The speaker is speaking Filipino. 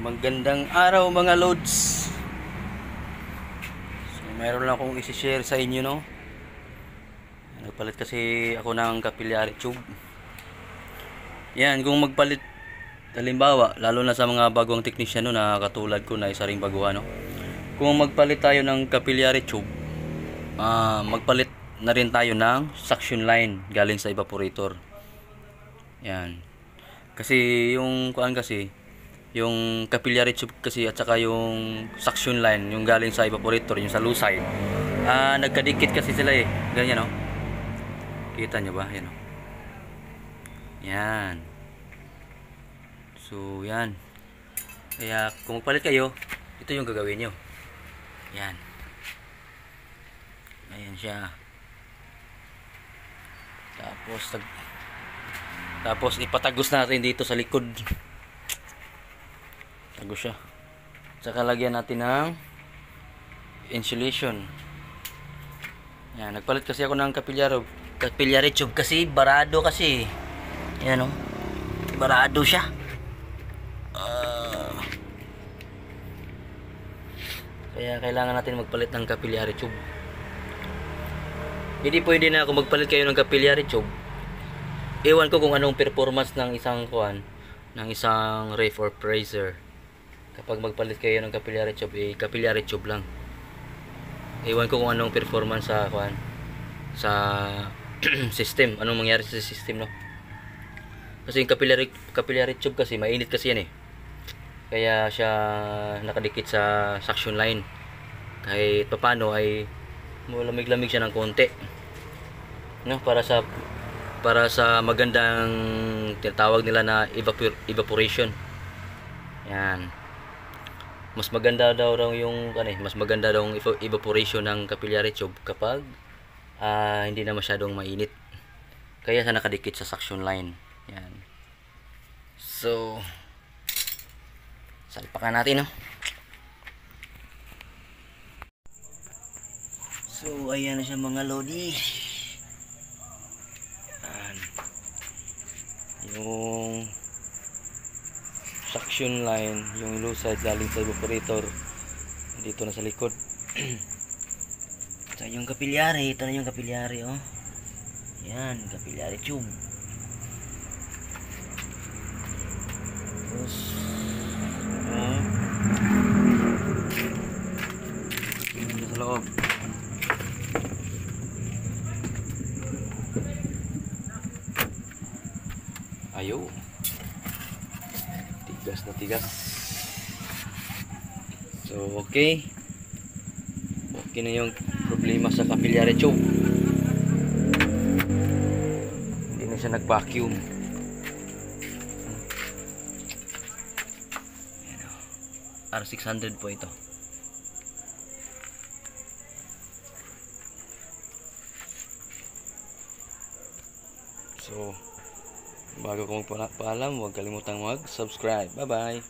Magandang araw mga loads. So, mayroon lang akong isi-share sa inyo, no. Nagpalit kasi ako ng capillary tube. Yan, kung magpalit, halimbawa, lalo na sa mga bagong technician, no, na katulad ko na isa ring baguhan, no. Kung magpalit tayo ng capillary tube, magpalit na rin tayo ng suction line galing sa evaporator. Yan. Kasi yung kuan kasi yung capillary tube kasi at saka yung suction line yung galing sa evaporator, yung sa low side, nagkadikit kasi sila eh, ganyan, no? Kita nyo ba? Yan, no? Yan. So yan, kaya kung magpalit kayo, ito yung gagawin nyo. Yan, ayan siya. Tapos ipatagos natin dito sa likod. Tago siya. Saka lagyan natin ng insulation. Yan, nagpalit kasi ako ng capillary tube kasi barado kasi. Yan, oh. Barado siya. Kaya kailangan natin magpalit ng capillary tube. Hindi pwede na ako magpalit kayo ng capillary tube. Ewan ko kung anong performance ng isang ref or pressure. Kapag magpalit kayo ng capillary tube, capillary tube lang. Ewan ko kung anong performance sa system, anong mangyari sa system, no. Kasi yung capillary tube kasi mainit kasi yan eh. Kaya siya nakadikit sa suction line. Kahit paano ay malamig-lamig siya ng konti, no, para sa magandang tinatawag nila na evaporation. Yan. Mas maganda daw yung mas maganda daw yung evaporation ng capillary tube kapag hindi na masyadong mainit. Kaya sa nakadikit sa suction line. Yan. So, salpakan natin, no. So, ayan na siya mga lodi. Yan. Yung suction line, yung low side galing sa evaporator dito na sa likod. So yung capillary, ito na yung capillary, oh. Yan, capillary tube. Tapos dito sa loob. Ayo. Tigas na tigas. So okay na yung problema sa capillary tube. Hindi na siya nag-vacuum. R600 po ito. So bago ko magpaalam, huwag kalimutang mag-subscribe. Bye bye.